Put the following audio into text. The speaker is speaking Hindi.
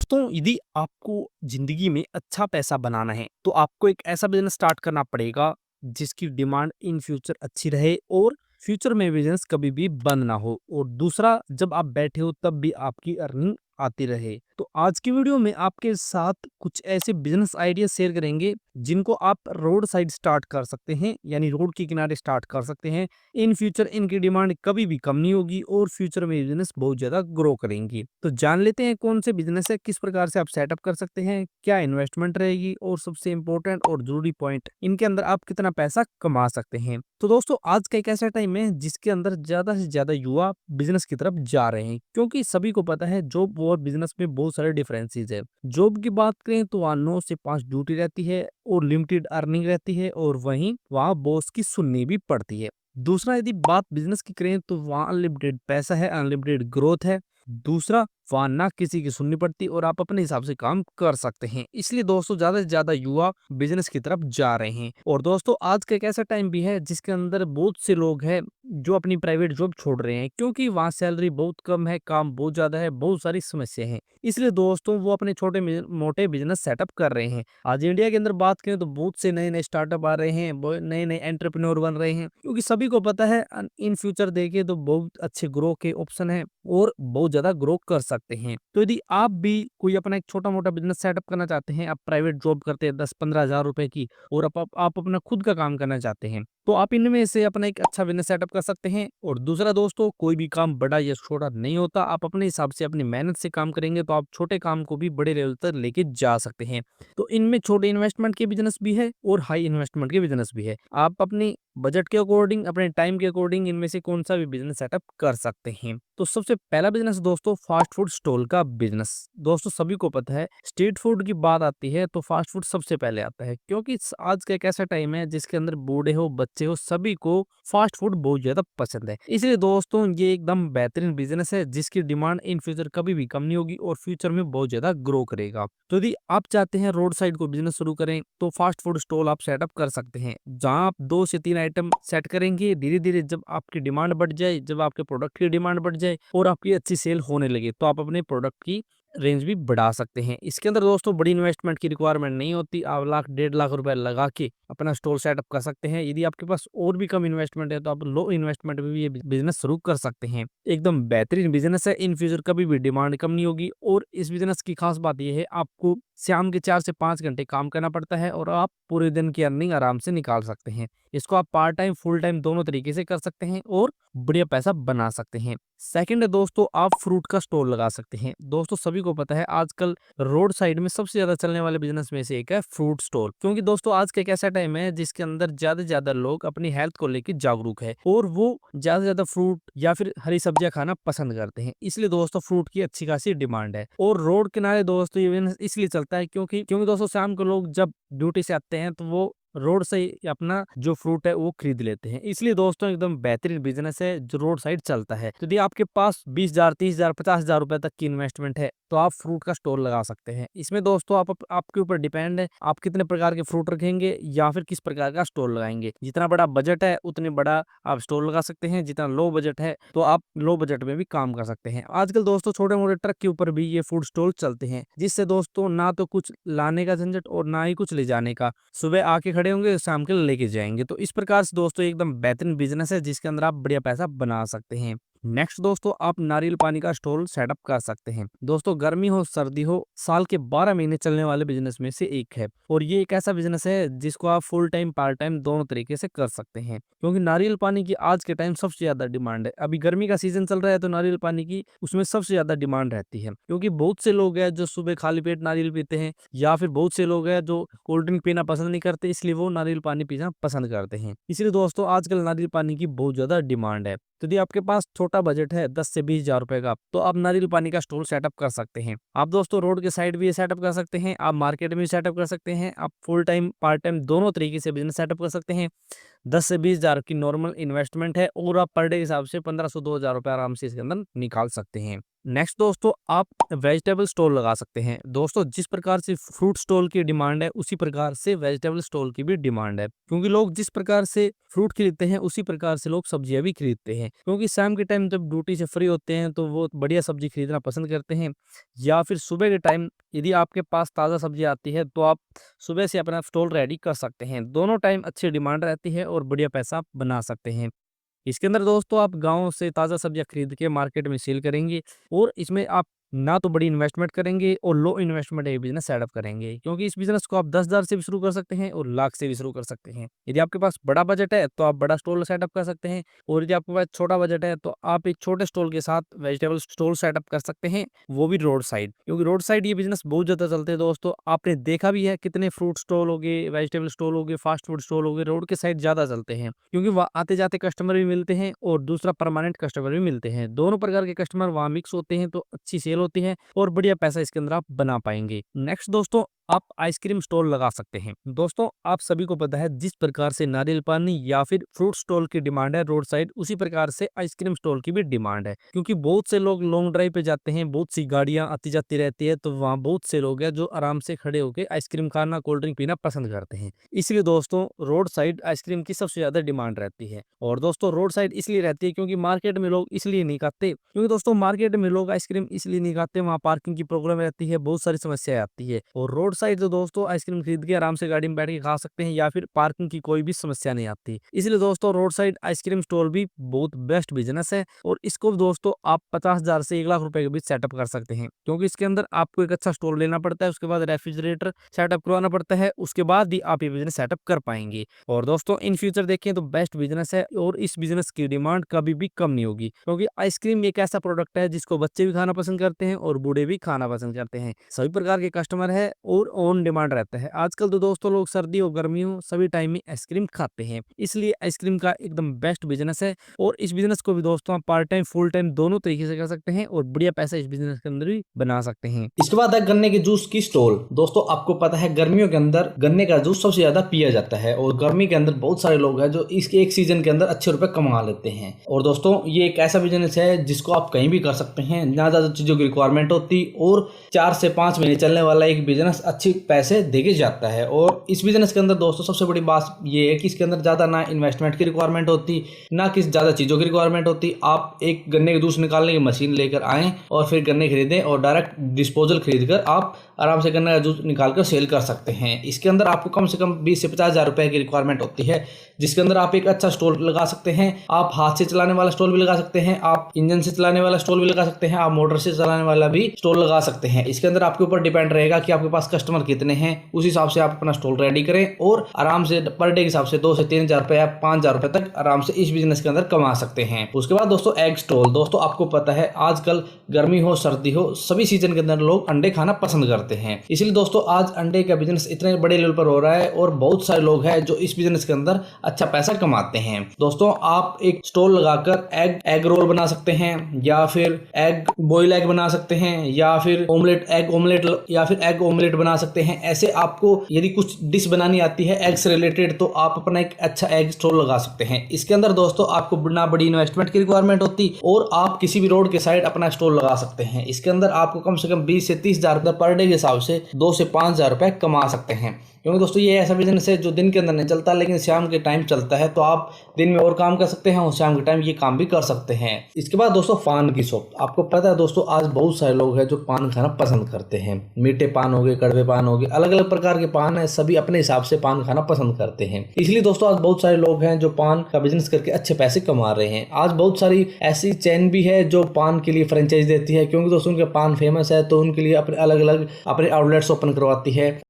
दोस्तों, यदि आपको ज़िंदगी में अच्छा पैसा बनाना है, तो आपको एक ऐसा बिज़नेस स्टार्ट करना पड़ेगा, जिसकी डिमांड इन फ्यूचर अच्छी रहे और फ्यूचर में बिज़नेस कभी भी बंद ना हो और दूसरा जब आप बैठे हो तब भी आपकी अर्निंग आती रहे। तो आज की वीडियो में आपके साथ कुछ ऐसे बिज़नेस आइडिया शेयर करेंगे, जिनको आप रोड साइड स्टार्ट कर सकते हैं, यानी रोड के किनारे स्टार्ट कर सकते हैं। इन फ्यूचर इनकी डिमांड कभी भी कम नहीं होगी और फ्यूचर में बिजनेस बहुत ज्यादा ग्रो करेंगी। तो जान लेते हैं कौन से बिजनेस है, किस प्रकार से आप सेटअप कर सकते हैं, क्या इन्वेस्टमेंट रहेगी और सबसे इंपॉर्टेंट और जरूरी पॉइंट, इनके अंदर आप कितना पैसा कमा सकते हैं। तो दोस्तों, आज का एक ऐसा टाइम है जिसके अंदर ज्यादा से ज्यादा युवा बिजनेस की तरफ जा रहे हैं, क्योंकि सभी को पता है जॉब और बिजनेस में बहुत सारे डिफरेंसेस है। जॉब की बात करें तो वहाँ 9 से 5 ड्यूटी रहती है और लिमिटेड अर्निंग रहती है और वहीं वहाँ बॉस की सुननी भी पड़ती है। दूसरा, यदि बात बिजनेस की करें तो वहाँ अनलिमिटेड पैसा है, अनलिमिटेड ग्रोथ है। दूसरा, वहाँ ना किसी की सुननी पड़ती और आप अपने हिसाब से काम कर सकते हैं। इसलिए दोस्तों, ज्यादा से ज्यादा युवा बिजनेस की तरफ जा रहे हैं। और दोस्तों, आज का एक ऐसा टाइम भी है जिसके अंदर बहुत से लोग हैं जो अपनी प्राइवेट जॉब छोड़ रहे हैं, क्योंकि वहाँ सैलरी बहुत कम है, काम बहुत ज्यादा है, बहुत सारी समस्या है। इसलिए दोस्तों, वो अपने छोटे मोटे बिजनेस सेटअप कर रहे हैं। आज इंडिया के अंदर बात करें तो बहुत से नए नए स्टार्टअप आ रहे हैं, नए नए एंटरप्रेन्योर बन रहे हैं, क्योंकि सभी को पता है इन फ्यूचर देखे तो बहुत अच्छे ग्रो के ऑप्शन है और बहुत ज्यादा ग्रो कर सकते हैं। तो यदि आप भी कोई अपना एक छोटा मोटा बिजनेस सेटअप करना चाहते हैं, आप प्राइवेट जॉब करते हैं 10-15 हजार रुपए की, और आप अपना खुद का काम करना चाहते हैं, तो आप इनमें से अपना एक अच्छा बिजनेस सेटअप कर सकते हैं। और दूसरा दोस्तों, कोई भी काम बड़ा या छोटा नहीं होता, आप अपने हिसाब से अपनी मेहनत से काम करेंगे तो आप छोटे काम को भी बड़े लेवल तक लेके जा सकते हैं। तो इनमें छोटे इन्वेस्टमेंट के बिजनेस भी है और हाई इन्वेस्टमेंट के बिजनेस भी है। आप अपनी बजट के अकॉर्डिंग, अपने टाइम के अकॉर्डिंग इनमें से कौन सा भी बिजनेस सेटअप कर सकते हैं। तो सबसे पहला बिजनेस दोस्तों, फास्ट फूड स्टॉल का बिजनेस। दोस्तों, सभी को पता है स्ट्रीट फूड की बात आती है तो फास्ट फूड सबसे पहले आता है, क्योंकि आज का एक ऐसा टाइम है जिसके अंदर बूढ़े हो बच्चे हो सभी को फास्ट फूड बहुत ज्यादा पसंद है। इसलिए दोस्तों, ये एकदम बेहतरीन बिजनेस है जिसकी डिमांड इन फ्यूचर कभी भी कम नहीं होगी और फ्यूचर में बहुत ज्यादा ग्रो करेगा। तो यदि आप चाहते हैं रोड साइड को बिजनेस शुरू करें तो फास्ट फूड स्टॉल आप सेटअप कर सकते हैं, जहां आप 2 से 3 आइटम सेट करेंगे। धीरे धीरे जब आपकी डिमांड बढ़ जाए, जब आपके प्रोडक्ट की डिमांड बढ़ जाए और आपकी अच्छी सेल होने लगे, तो आप अपने प्रोडक्ट की रेंज भी बढ़ा सकते हैं। इसके अंदर दोस्तों बड़ी इन्वेस्टमेंट की रिक्वायरमेंट नहीं होती, आप 1 लाख 1.5 लाख रुपए लगा के अपना स्टोर सेटअप कर सकते हैं। यदि आपके पास और भी कम इन्वेस्टमेंट है तो आप लो इन्वेस्टमेंट में भी ये बिजनेस शुरू कर सकते हैं। एकदम बेहतरीन बिजनेस है, इन फ्यूचर कभी भी डिमांड कम नहीं होगी। और इस बिजनेस की खास बात यह है, आपको शाम के 4 से 5 घंटे काम करना पड़ता है और आप पूरे दिन की अर्निंग आराम से निकाल सकते हैं। इसको आप पार्ट टाइम फुल टाइम दोनों तरीके से कर सकते हैं और बढ़िया पैसा बना सकते हैं। सेकंड है दोस्तों, आप फ्रूट का स्टॉल लगा सकते हैं। दोस्तों, सभी को पता है आजकल रोड साइड में सबसे ज्यादा चलने वाले बिजनेस में से एक है फ्रूट स्टॉल, क्योंकि दोस्तों आज का एक ऐसा टाइम है जिसके अंदर ज्यादा से ज्यादा लोग अपनी हेल्थ को लेकर जागरूक है और वो ज्यादा से ज्यादा फ्रूट या फिर हरी सब्जियां खाना पसंद करते हैं। इसलिए दोस्तों, फ्रूट की अच्छी खासी डिमांड है। और रोड किनारे दोस्तों ये बिजनेस इसलिए चलता है क्योंकि दोस्तों, शाम को लोग जब ड्यूटी से आते हैं तो वो रोड से ही अपना जो फ्रूट है वो खरीद लेते हैं। इसलिए दोस्तों, एकदम बेहतरीन बिजनेस है जो रोड साइड चलता है। तो यदि आपके पास 20 हजार 30 हजार 50 हजार रुपए तक की इन्वेस्टमेंट है तो आप फ्रूट का स्टॉल लगा सकते हैं। इसमें दोस्तों आपके ऊपर डिपेंड है, आप कितने प्रकार के फ्रूट रखेंगे या फिर किस प्रकार का स्टॉल लगाएंगे। जितना बड़ा बजट है उतने बड़ा आप स्टॉल लगा सकते हैं, जितना लो बजट है तो आप लो बजट में भी काम कर सकते हैं। आजकल दोस्तों छोटे मोटे ट्रक के ऊपर भी ये फूड स्टॉल चलते हैं, जिससे दोस्तों ना तो कुछ लाने का झंझट और ना ही कुछ ले जाने का। सुबह आके खड़े होंगे, शाम के लेके जाएंगे। तो इस प्रकार से दोस्तों एकदम बेहतरीन बिजनेस है जिसके अंदर आप बढ़िया पैसा बना सकते हैं। नेक्स्ट दोस्तों, आप नारियल पानी का स्टॉल सेटअप कर सकते हैं। दोस्तों, गर्मी हो सर्दी हो, साल के 12 महीने चलने वाले बिजनेस में से एक है और ये एक ऐसा बिजनेस है जिसको आप फुल टाइम पार्ट टाइम दोनों तरीके से कर सकते हैं, क्योंकि नारियल पानी की आज के टाइम सबसे ज्यादा डिमांड है। अभी गर्मी का सीजन चल रहा है तो नारियल पानी की उसमें सबसे ज्यादा डिमांड रहती है, क्योंकि बहुत से लोग हैं जो सुबह खाली पेट नारियल पीते हैं या फिर बहुत से लोग हैं जो कोल्ड ड्रिंक पीना पसंद नहीं करते, इसलिए वो नारियल पानी पीना पसंद करते हैं। इसलिए दोस्तों, आजकल नारियल पानी की बहुत ज्यादा डिमांड है। तो यदि आपके पास छोटा बजट है 10 से 20 हजार रुपए का, तो आप नारियल पानी का स्टॉल सेटअप कर सकते हैं। आप दोस्तों रोड के साइड भी ये सेटअप कर सकते हैं, आप मार्केट में भी सेटअप कर सकते हैं, आप फुल टाइम पार्ट टाइम दोनों तरीके से बिजनेस सेटअप कर सकते हैं। 10 से 20,000 की नॉर्मल इन्वेस्टमेंट है और आप पर डे के हिसाब से 1500-2000 रुपये आराम से इसके अंदर निकाल सकते हैं। नेक्स्ट दोस्तों, आप वेजिटेबल स्टॉल लगा सकते हैं। दोस्तों, जिस प्रकार से फ्रूट स्टॉल की डिमांड है उसी प्रकार से वेजिटेबल स्टॉल की भी डिमांड है, क्योंकि लोग जिस प्रकार से फ्रूट खरीदते हैं उसी प्रकार से लोग सब्जियां भी खरीदते हैं, क्योंकि शाम के टाइम जब ड्यूटी से फ्री होते हैं तो वो बढ़िया सब्जी खरीदना पसंद करते हैं, या फिर सुबह के टाइम यदि आपके पास ताज़ा सब्जी आती है तो आप सुबह से अपना स्टॉल रेडी कर सकते हैं। दोनों टाइम अच्छी डिमांड रहती है और बढ़िया पैसा बना सकते हैं। इसके अंदर दोस्तों आप गाँव से ताज़ा सब्जियाँ खरीद के मार्केट में सेल करेंगे और इसमें आप ना तो बड़ी इन्वेस्टमेंट करेंगे और लो इन्वेस्टमेंट ये बिज़नेस सेटअप करेंगे, क्योंकि इस बिज़नेस को आप 10,000 से भी शुरू कर सकते हैं और लाख से भी शुरू कर सकते हैं। यदि आपके पास बड़ा बजट है तो आप बड़ा स्टॉल सेटअप कर सकते हैं, और यदि आपके पास छोटा बजट है तो आप एक छोटे स्टॉल के साथ वेजिटेबल स्टॉल सेटअप कर सकते हैं, वो भी रोड साइड, क्योंकि रोड साइड ये बिज़नेस बहुत ज़्यादा चलते हैं दोस्तों। आपने देखा भी है कितने फ्रूट स्टॉल हो गए, वेजिटेबल स्टॉल हो गए, फास्ट फूड स्टॉल हो गए, रोड के साइड ज़्यादा चलते हैं, क्योंकि वहाँ आते-जाते कस्टमर भी मिलते हैं और दूसरा परमानेंट कस्टमर भी मिलते हैं। दोनों प्रकार के कस्टमर वहाँ मिक्स होते हैं तो अच्छी सेल होती है और बढ़िया पैसा इसके अंदर आप बना पाएँगे। नेक्स्ट दोस्तों, आप आइसक्रीम स्टॉल लगा सकते हैं। दोस्तों, आप सभी को पता है जिस प्रकार से नारियल पानी या फिर फ्रूट स्टॉल की डिमांड है रोड साइड, उसी प्रकार से आइसक्रीम स्टॉल की भी डिमांड है, क्योंकि बहुत से लोग लॉन्ग ड्राइव पे जाते हैं, बहुत सी गाड़ियां आती जाती रहती है, तो वहाँ बहुत से लोग हैं जो आराम से खड़े होकर आइसक्रीम खाना, कोल्ड ड्रिंक पीना पसंद करते हैं। इसलिए दोस्तों रोड साइड आइसक्रीम की सबसे ज्यादा डिमांड रहती है। और दोस्तों रोड साइड इसलिए रहती है क्योंकि मार्केट में लोग इसलिए नहीं खाते, क्योंकि दोस्तों मार्केट में लोग आइसक्रीम इसलिए नहीं खाते, वहाँ पार्किंग की प्रॉब्लम रहती है, बहुत सारी समस्याएं आती है। और रोड साइड तो दोस्तों आइसक्रीम खरीद के आराम से गाड़ी में बैठ के खा सकते हैं, या फिर पार्किंग की कोई भी समस्या नहीं आती। इसलिए दोस्तों रोड साइड आइसक्रीम स्टॉल भी बहुत बेस्ट बिजनेस है, और इसको दोस्तों आप 50,000 से 1 लाख रुपए के बीच सेटअप कर सकते हैं, क्योंकि इसके अंदर आपको एक अच्छा स्टॉल लेना पड़ता है, उसके बाद रेफ्रिजरेटर सेटअप करवाना पड़ता है, उसके बाद ही आप ये बिजनेस सेटअप कर पाएंगे। और दोस्तों इन फ्यूचर देखें तो बेस्ट बिजनेस है, और इस बिजनेस की डिमांड कभी भी कम नहीं होगी, क्योंकि आइसक्रीम एक ऐसा प्रोडक्ट है जिसको बच्चे भी खाना पसंद करते हैं और बूढ़े भी खाना पसंद करते हैं। सभी प्रकार के कस्टमर है और ऑन डिमांड रहता है। आजकल तो दोस्तों लोग सर्दी हो गर्मी हो सभी टाइम में आइसक्रीम खाते हैं, इसलिए आइसक्रीम का एकदम बेस्ट बिजनेस है। और इस बिजनेस को भी दोस्तों आप पार्ट टाइम फुल टाइम दोनों तरीके से कर सकते हैं और बढ़िया पैसा इस बिजनेस के अंदर भी बना सकते हैं। इसके बाद है गन्ने के जूस की स्टॉल। दोस्तों आपको पता है गर्मियों के अंदर गन्ने का जूस सबसे ज्यादा पिया जाता है, और गर्मी के अंदर बहुत सारे लोग हैं जो इसके एक सीजन के अंदर अच्छे रुपए कमा लेते हैं। और दोस्तों ये एक ऐसा बिजनेस है जिसको आप कहीं भी कर सकते हैं, ना ज्यादा चीजों की रिक्वायरमेंट होती, और 4 से 5 महीने चलने वाला एक बिजनेस अच्छे पैसे देके जाता है। और इस बिजनेस के अंदर दोस्तों सबसे बड़ी बात ये है कि इसके अंदर ज्यादा ना इन्वेस्टमेंट की रिक्वायरमेंट होती, ना किसी ज्यादा चीजों की रिक्वायरमेंट होती। आप एक गन्ने के जूस निकालने की मशीन लेकर आएं और फिर गन्ने खरीदें और डायरेक्ट डिस्पोजल खरीदकर आप आराम से गन्ने का जूस निकालकर सेल कर सकते हैं। इसके अंदर आपको कम से कम 20 से 50,000 रुपए की रिक्वायरमेंट होती है, जिसके अंदर आप एक अच्छा स्टॉल लगा सकते हैं। आप हाथ से चलाने वाला स्टॉल भी लगा सकते हैं, आप इंजन से चलाने वाला स्टॉल भी लगा सकते हैं, आप मोटर से चलाने वाला भी स्टॉल लगा सकते हैं। इसके अंदर आपके ऊपर डिपेंड रहेगा कि आपके पास कस्टमर कितने हैं, उस हिसाब से आप अपना स्टॉल रेडी करें और आराम से पर डे के हिसाब से 2 से 3,000 रुपए या 5,000 रुपए तक आराम से इस बिजनेस के अंदर कमा सकते हैं। उसके बाद दोस्तों एग स्टॉल। दोस्तों आपको पता है आजकल गर्मी हो सर्दी हो सभी सीजन के अंदर लोग अंडे खाना पसंद करते हैं, इसलिए दोस्तों आज अंडे का बिजनेस इतने बड़े लेवल पर हो रहा है और बहुत सारे लोग हैं जो इस बिजनेस के अंदर अच्छा पैसा कमाते हैं। दोस्तों आप एक स्टॉल लगाकर एग रोल बना सकते हैं, या फिर एग बॉयल एग बना सकते हैं, या फिर एग ऑमलेट बना सकते हैं। ऐसे आपको यदि कुछ डिश बनानी आती है एग से रिलेटेड तो आप अपना एक अच्छा एग स्टॉल लगा सकते हैं। इसके अंदर दोस्तों आपको ना बड़ी इन्वेस्टमेंट की रिक्वायरमेंट होती, और आप किसी भी रोड के साइड अपना स्टॉल लगा सकते हैं। इसके अंदर आपको कम से कम 20 से 30,000 रुपए पर डे के हिसाब से 2 से 5,000 रुपए कमा सकते हैं। क्योंकि दोस्तों ये ऐसा बिजनेस है जो दिन के अंदर नहीं चलता लेकिन शाम के टाइम चलता है, तो आप दिन में और काम कर सकते हैं और शाम के टाइम ये काम भी कर सकते हैं। इसके बाद दोस्तों पान की शॉप। आपको पता है दोस्तों आज बहुत सारे लोग हैं जो पान खाना पसंद करते हैं, मीठे पान हो गए, कड़वे पान हो गए, अलग अलग प्रकार के पान है, सभी अपने हिसाब से पान खाना पसंद करते हैं। इसलिए दोस्तों आज बहुत सारे लोग हैं जो पान का बिजनेस करके अच्छे पैसे कमा रहे हैं। आज बहुत सारी ऐसी चेन भी है जो पान के लिए फ्रेंचाइज देती है, क्योंकि दोस्तों उनके पान फेमस है तो उनके लिए अपने अलग अलग अपने आउटलेट्स ओपन करवाती है।